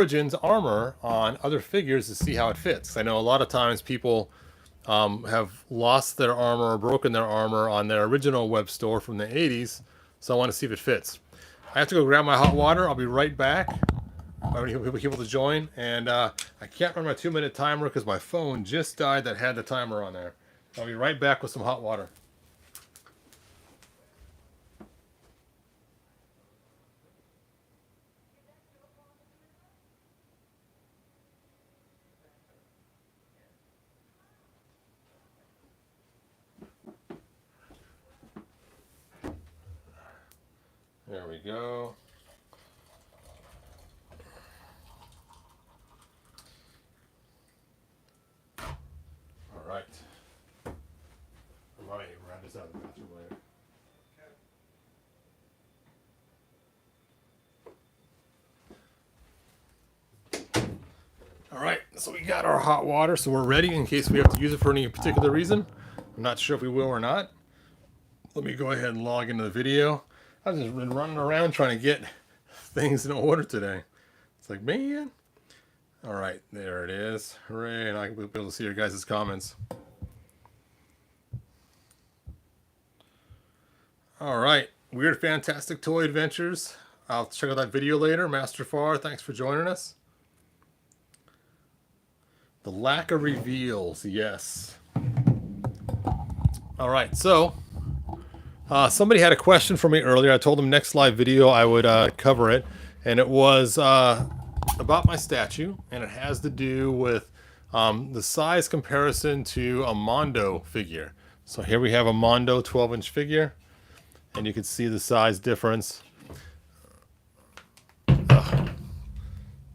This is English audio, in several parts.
Origins armor on other figures to see how it fits. I know a lot of times people have lost their armor or broken their armor on their original Webstor from the 80s, so I want to see if it fits. I have to go grab my hot water. I'll be right back. I need people to join, and I can't run my 2-minute timer because my phone just died that had the timer on there. I'll be right back with some hot water. There we go. All right. I might wrap this out of the bathroom later. All right, so we got our hot water, so we're ready in case we have to use it for any particular reason. I'm not sure if we will or not. Let me go ahead and log into the video. I've just been running around trying to get things in order today. It's like, man. All right, there it is. Hooray, and I'll be able to see your guys' comments. All right, Weird Fantastic Toy Adventures. I'll check out that video later. Master Far, thanks for joining us. The lack of reveals, yes. All right, so somebody had a question for me earlier. I told them next live video I would cover it, and it was about my statue, and it has to do with the size comparison to a Mondo figure. So here we have a Mondo 12-inch figure, and you can see the size difference.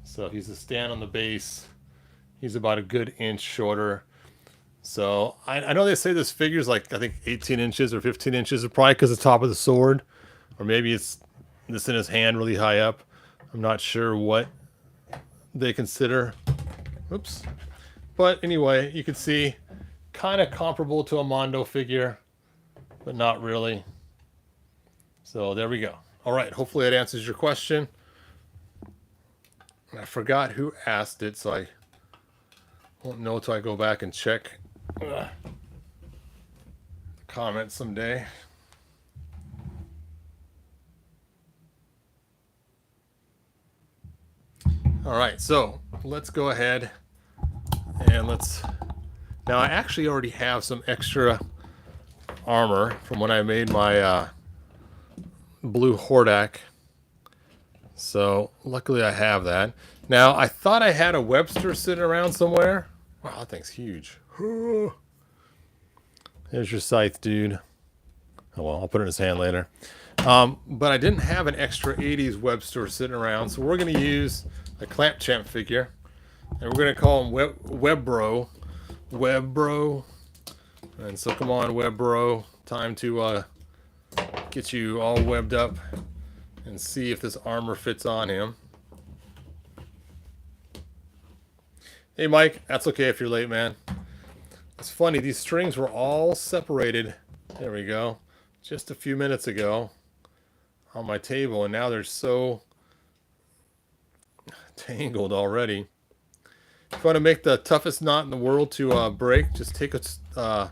So he's a stand on the base. He's about a good inch shorter. So I know they say this figure's like, I think 18 inches or 15 inches, probably because the top of the sword, or maybe it's this in his hand really high up. I'm not sure what they consider. Oops. But anyway, you can see kind of comparable to a Mondo figure, but not really. So there we go. All right, hopefully that answers your question. I forgot who asked it, so I won't know until I go back and check the comments someday. All right, so let's go ahead and now I actually already have some extra armor from when I made my blue Hordak. So luckily I have that. Now I thought I had a Webstor sitting around somewhere. Wow, that thing's huge. There's your scythe, dude. Oh well, I'll put it in his hand later. But I didn't have an extra 80s Webstor sitting around, so we're going to use a Clamp Champ figure, and we're going to call him Webbro. Webbro. And so come on, Webbro. Time to get you all webbed up and see if this armor fits on him. Hey Mike, that's okay if you're late, man. It's funny, these strings were all separated, there we go, just a few minutes ago on my table, and now they're so tangled already. If you want to make the toughest knot in the world to break, just take a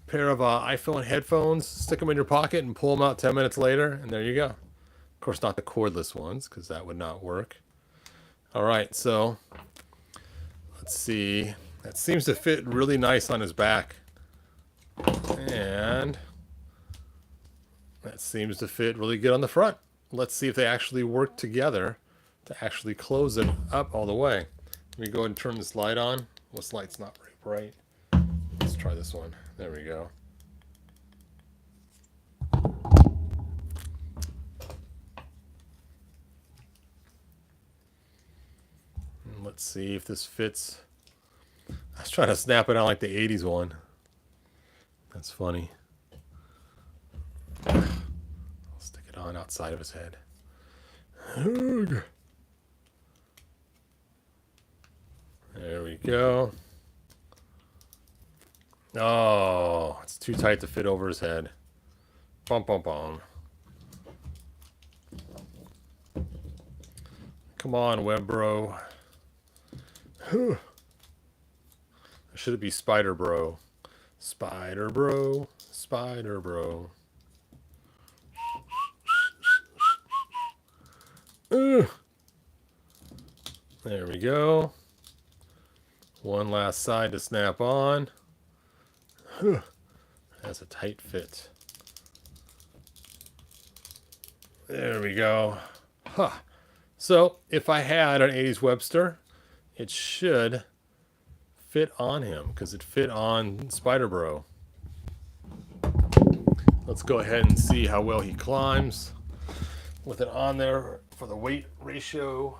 pair of iPhone headphones, stick them in your pocket, and pull them out 10 minutes later, and there you go. Of course, not the cordless ones, because that would not work. All right, so let's see. That seems to fit really nice on his back. And that seems to fit really good on the front. Let's see if they actually work together to actually close it up all the way. Let me go ahead and turn this light on. Well, this light's not very bright. Let's try this one. There we go. And let's see if this fits. I was trying to snap it on like the 80s one. That's funny. I'll stick it on outside of his head. There we go. Oh, it's too tight to fit over his head. Bum, bum, bum. Come on, Webbro. Or should it be Spider Bro? Spider Bro, Spider Bro. There we go. One last side to snap on. That's a tight fit. There we go. Huh. So if I had an 80s Webstor, it should fit on him because it fit on Spider Bro. Let's go ahead and see how well he climbs with it on there for the weight ratio.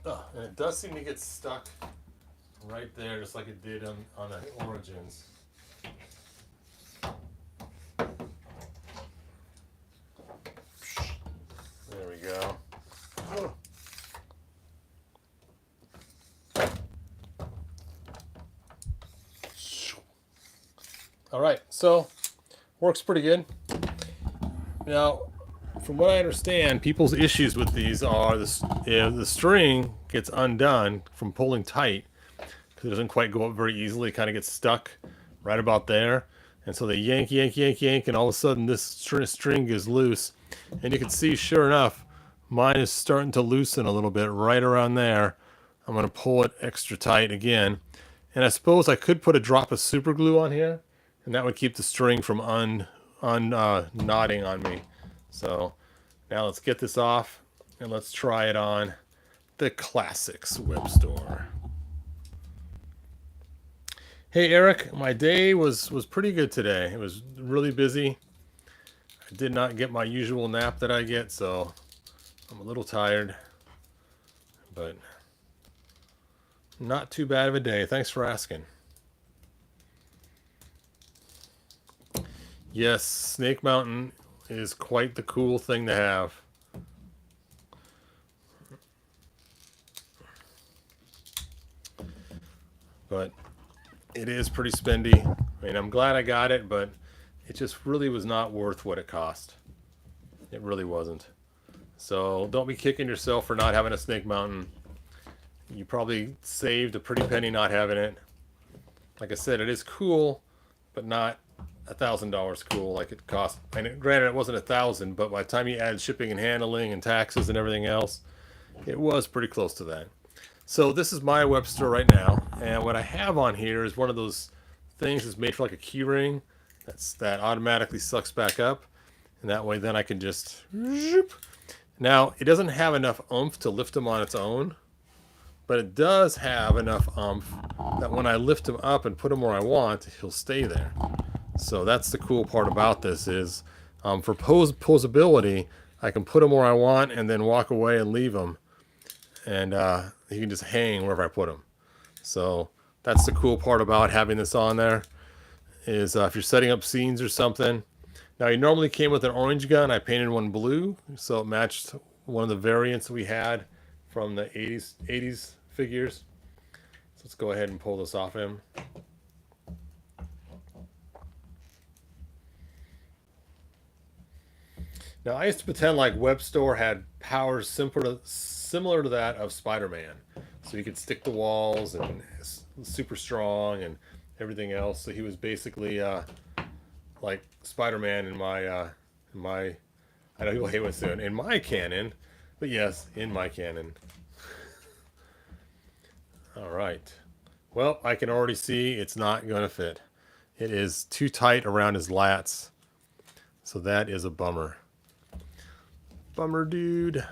Oh, and it does seem to get stuck right there, just like it did on the Origins. There we go. Oh. All right, so works pretty good. Now, from what I understand, people's issues with these are the string gets undone from pulling tight because it doesn't quite go up very easily. It kind of gets stuck right about there. And so they yank, yank, yank, yank, and all of a sudden this string is loose. And you can see, sure enough, mine is starting to loosen a little bit right around there. I'm going to pull it extra tight again. And I suppose I could put a drop of super glue on here, and that would keep the string from knotting on me. So now let's get this off and let's try it on the Classics Webstor. Hey Eric, my day was pretty good today. It was really busy. I did not get my usual nap that I get, so I'm a little tired, but not too bad of a day. Thanks for asking. Yes, Snake Mountain is quite the cool thing to have. But it is pretty spendy. I mean, I'm glad I got it, but it just really was not worth what it cost. It really wasn't. So don't be kicking yourself for not having a Snake Mountain. You probably saved a pretty penny not having it. Like I said, it is cool, but not $1,000 cool like it cost. And granted, it wasn't $1,000, but by the time you add shipping and handling and taxes and everything else, it was pretty close to that. So this is my Webstor right now, and what I have on here is one of those things that's made for like a key ring that automatically sucks back up, and that way then I can just zoop. Now it doesn't have enough oomph to lift them on its own, but it does have enough oomph that when I lift him up and put him where I want, he'll stay there. So that's the cool part about this is for posability, I can put him where I want and then walk away and leave him, and he can just hang wherever I put him. So that's the cool part about having this on there is if you're setting up scenes or something. Now he normally came with an orange gun. I painted one blue, so it matched one of the variants we had from the 80s figures. So let's go ahead and pull this off him. Now I used to pretend like Webstor had powers similar to that of Spider-Man. So he could stick to walls and super strong and everything else. So he was basically like Spider-Man in my I know people hate what I'm saying, in my canon, but yes, in my canon. All right. Well, I can already see it's not going to fit. It is too tight around his lats. So that is a bummer. Bummer, dude.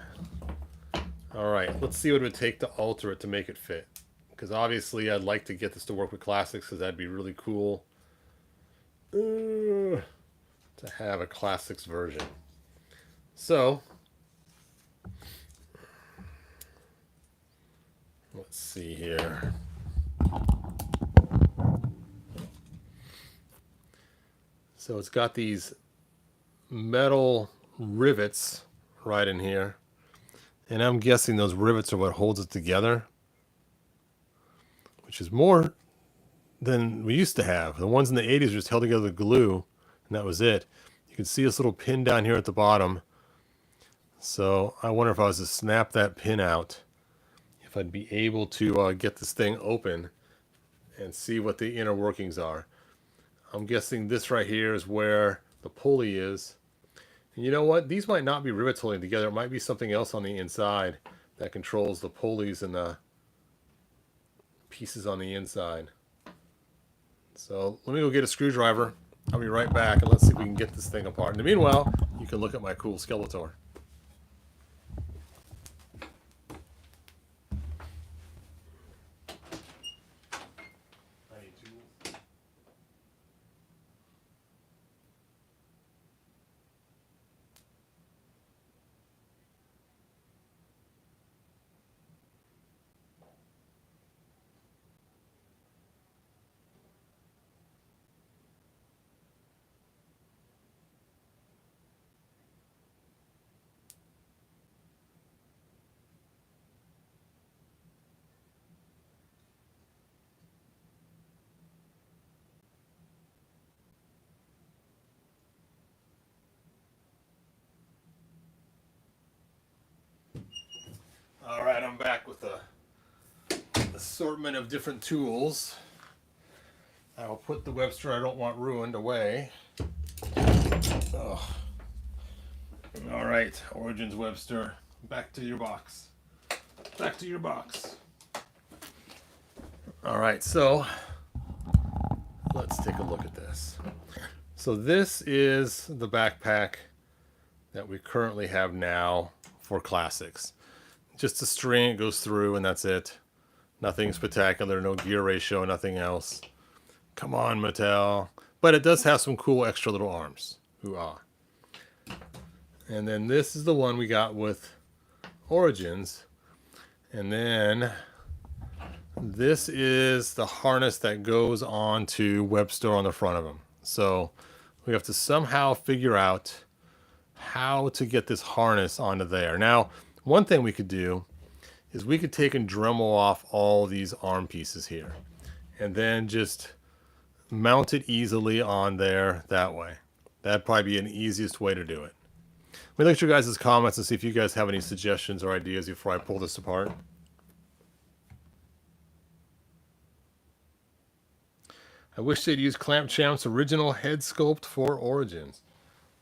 All right, let's see what it would take to alter it to make it fit. Because obviously I'd like to get this to work with Classics because that'd be really cool to have a Classics version. So, let's see here. So it's got these metal rivets right in here. And I'm guessing those rivets are what holds it together, which is more than we used to have. The ones in the 80s were just held together with glue, and that was it. You can see this little pin down here at the bottom. So I wonder if I was to snap that pin out, if I'd be able to get this thing open and see what the inner workings are. I'm guessing this right here is where the pulley is. And you know what? These might not be rivets holding together. It might be something else on the inside that controls the pulleys and the pieces on the inside. So let me go get a screwdriver. I'll be right back, and let's see if we can get this thing apart. In the meanwhile, you can look at my cool Skeletor. All right, I'm back with a assortment of different tools. I will put the Webstor I don't want ruined away. Oh. All right, Origins Webstor, back to your box. Back to your box. All right, so let's take a look at this. So this is the backpack that we currently have now for classics. Just a string, it goes through, and that's it. Nothing spectacular, no gear ratio, nothing else. Come on, Mattel. But it does have some cool extra little arms. Hoo-ah. And then this is the one we got with Origins. And then this is the harness that goes on to Webstor on the front of them. So we have to somehow figure out how to get this harness onto there. Now, one thing we could do is we could take and Dremel off all these arm pieces here and then just mount it easily on there that way. That'd probably be an easiest way to do it. Let me look at your guys' comments and see if you guys have any suggestions or ideas before I pull this apart. I wish they'd use Clamp Champ's original head sculpt for Origins.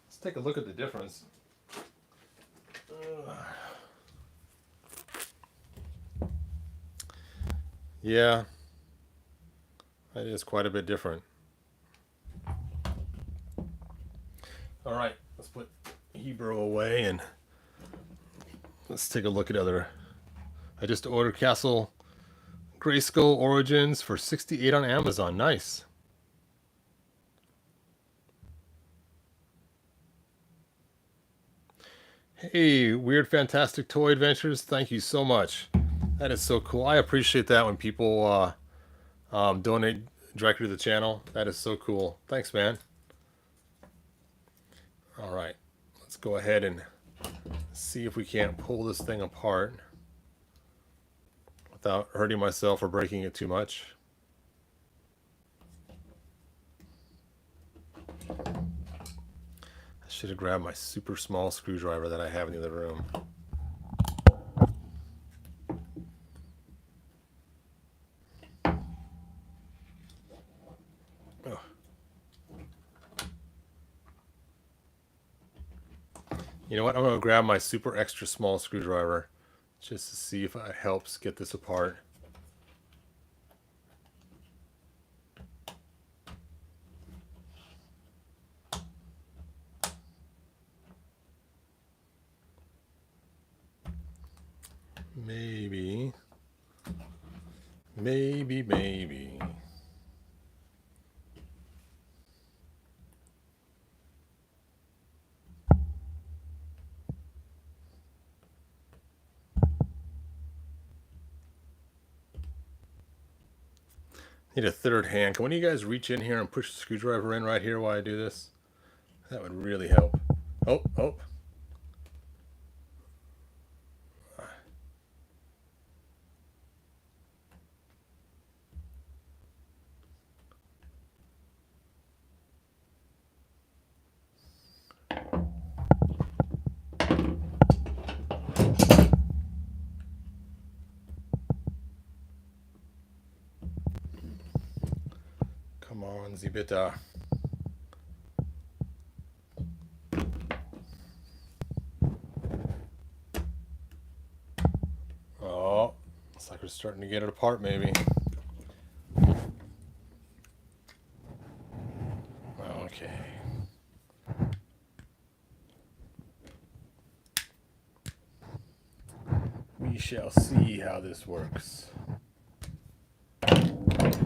Let's take a look at the difference. Yeah, that is quite a bit different. All right, let's put Hebrew away and let's take a look at other. I just ordered Castle Grayskull Origins for $68 on Amazon. Nice. Hey, Weird Fantastic Toy Adventures, thank you so much. That is so cool. I appreciate that when people donate directly to the channel. That is so cool. Thanks, man. All right, let's go ahead and see if we can't pull this thing apart without hurting myself or breaking it too much. I should have grabbed my super small screwdriver that I have in the other room. Oh. You know what? I'm going to grab my super extra small screwdriver just to see if it helps get this apart. Maybe. Need a third hand. Can one of you guys reach in here and push the screwdriver in right here while I do this? That would really help. Oh. Come on, Zibita. Oh, looks like we're starting to get it apart, maybe. Okay. We shall see how this works.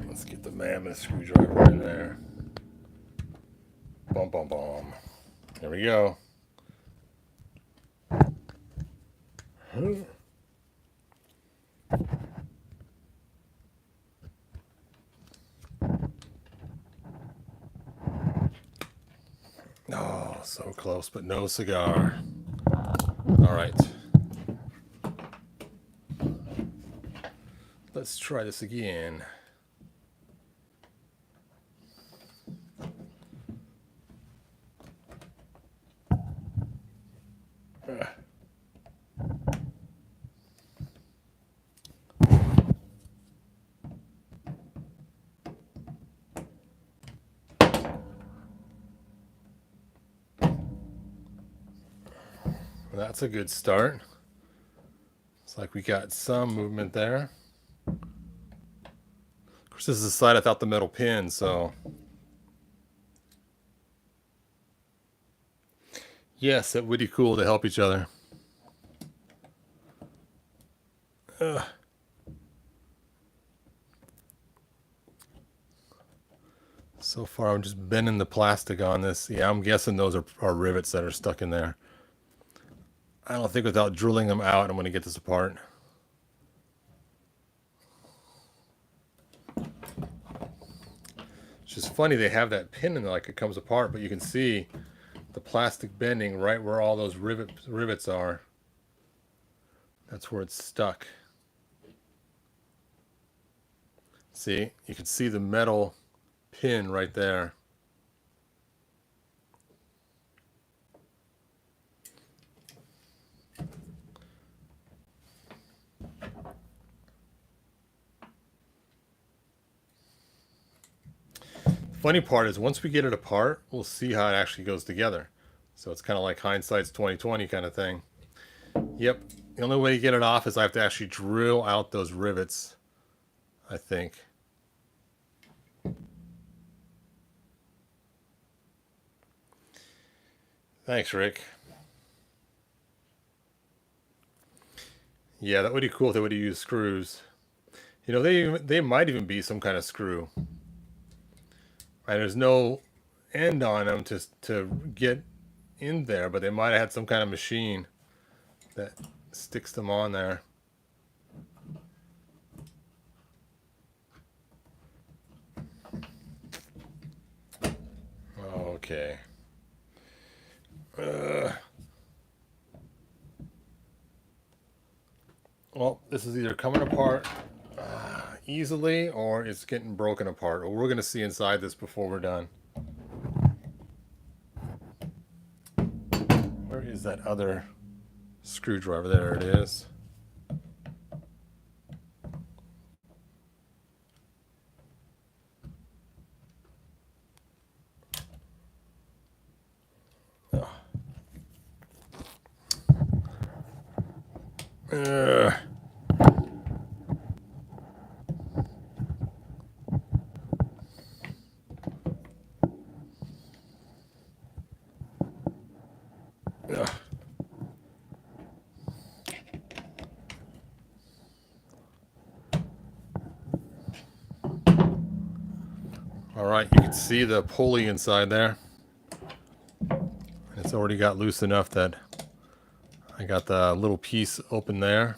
Let's get the mammoth screwdriver in there. Bum, bum, bum. There we go. Oh, so close, but no cigar. All right. Let's try this again. That's a good start. It's like we got some movement there. Of course, this is the side without the metal pin, so yes, it would be cool to help each other. So far, I'm just bending the plastic on this. Yeah, I'm guessing those are rivets that are stuck in there. I don't think without drilling them out, I'm going to get this apart. It's just funny, they have that pin in there like it comes apart, but you can see the plastic bending right where all those rivets are. That's where it's stuck. See, you can see the metal pin right there. Funny part is once we get it apart, we'll see how it actually goes together. So it's kind of like hindsight's 20/20 kind of thing. Yep, the only way to get it off is I have to actually drill out those rivets, I think. Thanks, Rick. Yeah, that would be cool if they would have used screws. You know, they might even be some kind of screw. Right, there's no end on them to get in there, but they might have had some kind of machine that sticks them on there. Okay. Well, this is either coming apart easily or it's getting broken apart. Well, we're going to see inside this before we're done. Where is that other screwdriver? There it is. All right, you can see the pulley inside there. It's already got loose enough that I got the little piece open there.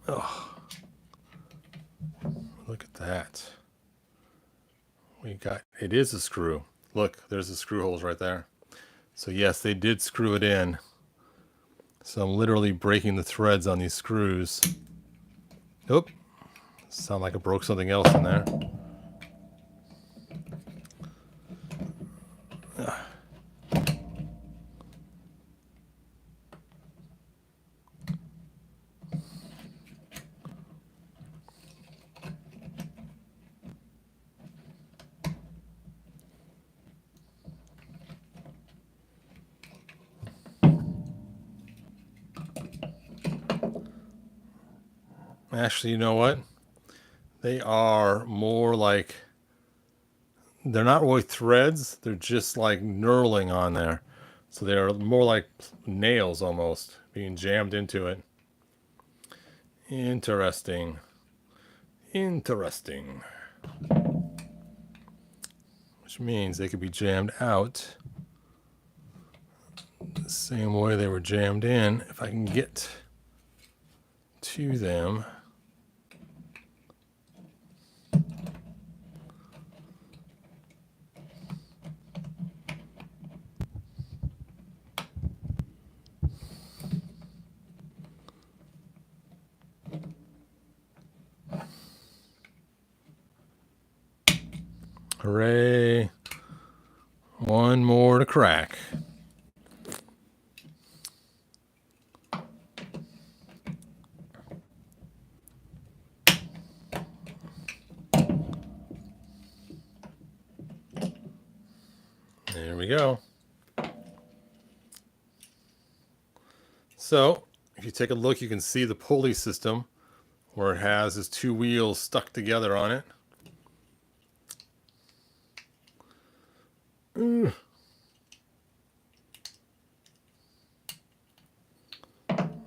Oh, look at that. We got, it is a screw. Look, there's the screw holes right there. So yes, they did screw it in. So I'm literally breaking the threads on these screws. Nope. Sound like I broke something else in there. Actually, you know what? They are more like, they're not really threads. They're just like knurling on there. So they're more like nails almost being jammed into it. Interesting. Interesting. Which means they could be jammed out the same way they were jammed in. If I can get to them. Hooray. One more to crack. There we go. So, if you take a look, you can see the pulley system where it has his two wheels stuck together on it.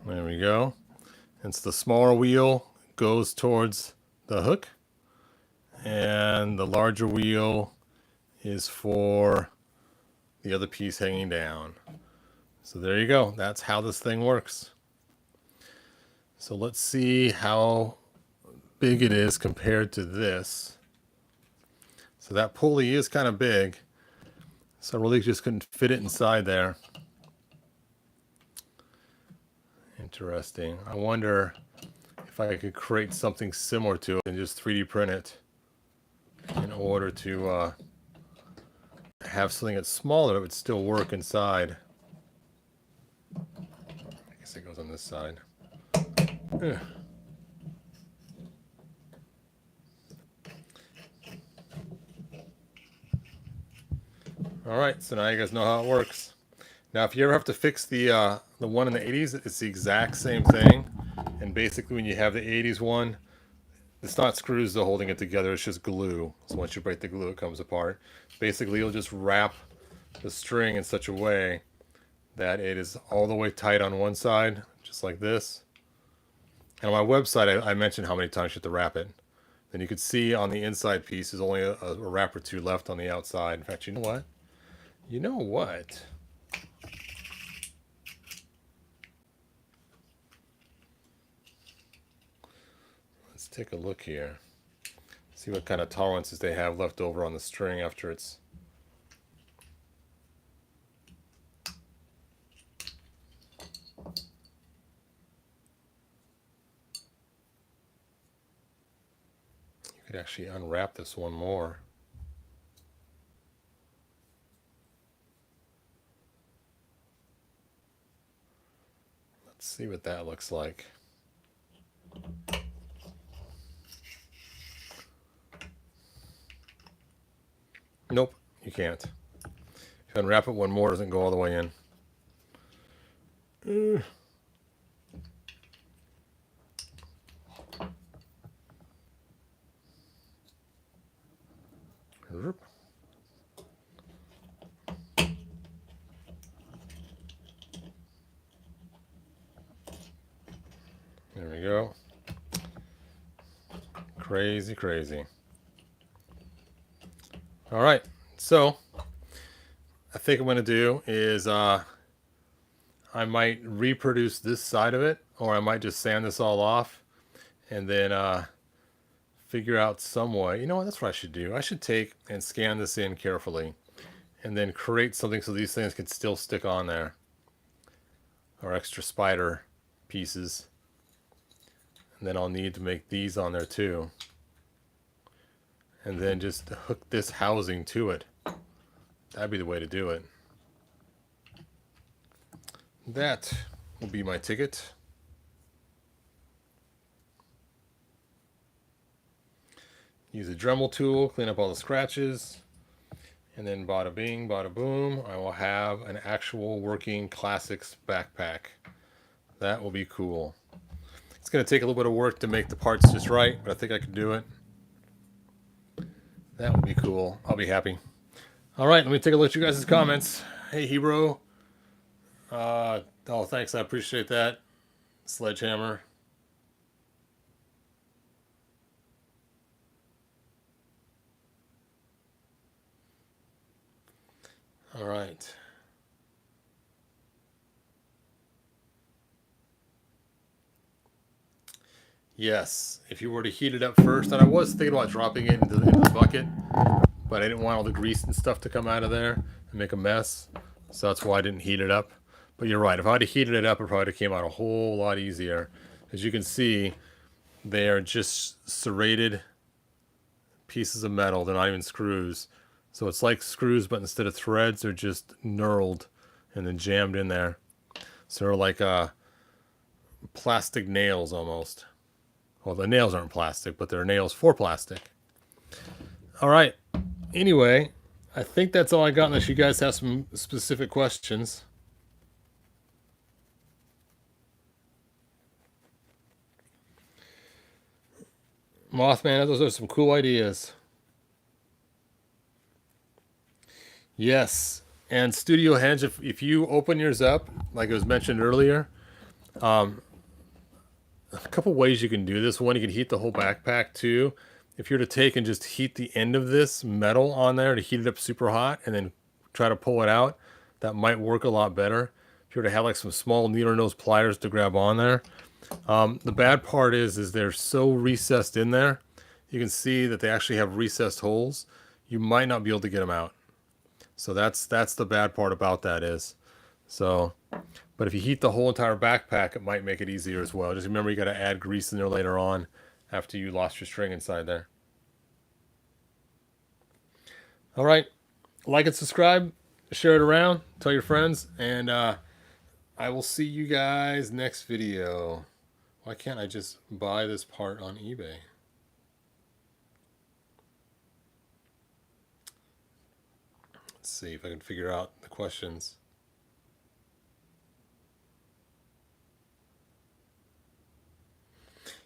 There we go. It's the smaller wheel goes towards the hook, and the larger wheel is for the other piece hanging down. So there you go. That's how this thing works. So let's see how big it is compared to this. So that pulley is kind of big. So I really just couldn't fit it inside there. Interesting. I wonder if I could create something similar to it and just 3D print it in order to have something that's smaller that would still work inside. I guess it goes on this side. Ugh. All right, so now you guys know how it works. Now, if you ever have to fix the one in the 80s, it's the exact same thing. And basically, when you have the 80s one, it's not screws that are holding it together, it's just glue. So once you break the glue, it comes apart. Basically, you'll just wrap the string in such a way that it is all the way tight on one side, just like this. And on my website, I mentioned how many times you have to wrap it. Then you can see on the inside piece, there's only a wrap or two left on the outside. In fact, you know what? You know what? Let's take a look here. See what kind of tolerances they have left over on the string after it's... You could actually unwrap this one more. Let's see what that looks like. Nope, you can't. If you unwrap it one more, it doesn't go all the way in. There we go. Crazy, crazy. All right, so I think I'm going to do is I might reproduce this side of it, or I might just sand this all off and then figure out some way. You know what? That's what I should do. I should take and scan this in carefully and then create something so these things can still stick on there, or extra spider pieces. And then I'll need to make these on there too. And then just hook this housing to it. That'd be the way to do it. That will be my ticket. Use a Dremel tool, clean up all the scratches. And then bada bing, bada boom, I will have an actual working Classics backpack. That will be cool. It's going to take a little bit of work to make the parts just right, but I think I can do it. That would be cool. I'll be happy. All right, let me take a look at you guys' comments. Hey, Hero. Oh, thanks. I appreciate that. Sledgehammer. All right. Yes, if you were to heat it up first, and I was thinking about dropping it into the bucket, but I didn't want all the grease and stuff to come out of there and make a mess, so that's why I didn't heat it up. But you're right, if I had heated it up, it probably came out a whole lot easier. As you can see, they are just serrated pieces of metal. They're not even screws. So it's like screws, but instead of threads, they're just knurled and then jammed in there. So they're like plastic nails almost. Well, the nails aren't plastic, but they're nails for plastic. All right. Anyway, I think that's all I got, unless you guys have some specific questions. Mothman, those are some cool ideas. Yes. And Studio Henge, if you open yours up, like it was mentioned earlier, a couple ways you can do this. One, you can heat the whole backpack too. If you're to take and just heat the end of this metal on there to heat it up super hot and then try to pull it out, that might work a lot better. If you were to have like some small needle nose pliers to grab on there. The bad part is they're so recessed in there. You can see that they actually have recessed holes. You might not be able to get them out. So that's the bad part about that is. So, but if you heat the whole entire backpack, it might make it easier as well. Just remember, you got to add grease in there later on after you lost your string inside there. All right, like and subscribe, share it around, tell your friends, and I will see you guys next video. Why can't I just buy this part on eBay? Let's see if I can figure out the questions.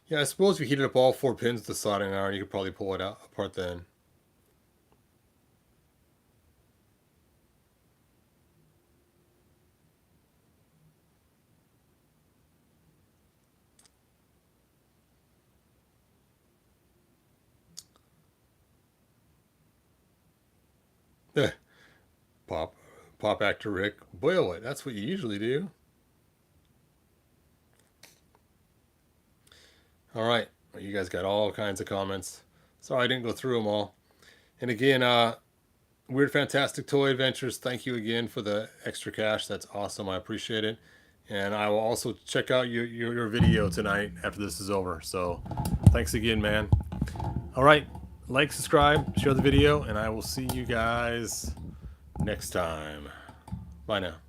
Yeah, I suppose if you heated up all 4 pins with the soldering iron, you could probably pull it out apart then. Pop actor Rick, boil it. That's what you usually do. All right, well, you guys got all kinds of comments. Sorry I didn't go through them all. And again, Weird Fantastic Toy Adventures, thank you again for the extra cash. That's awesome. I appreciate it. And I will also check out your video tonight after this is over. So thanks again, man. All right, like, subscribe, share the video, and I will see you guys next time. Bye now.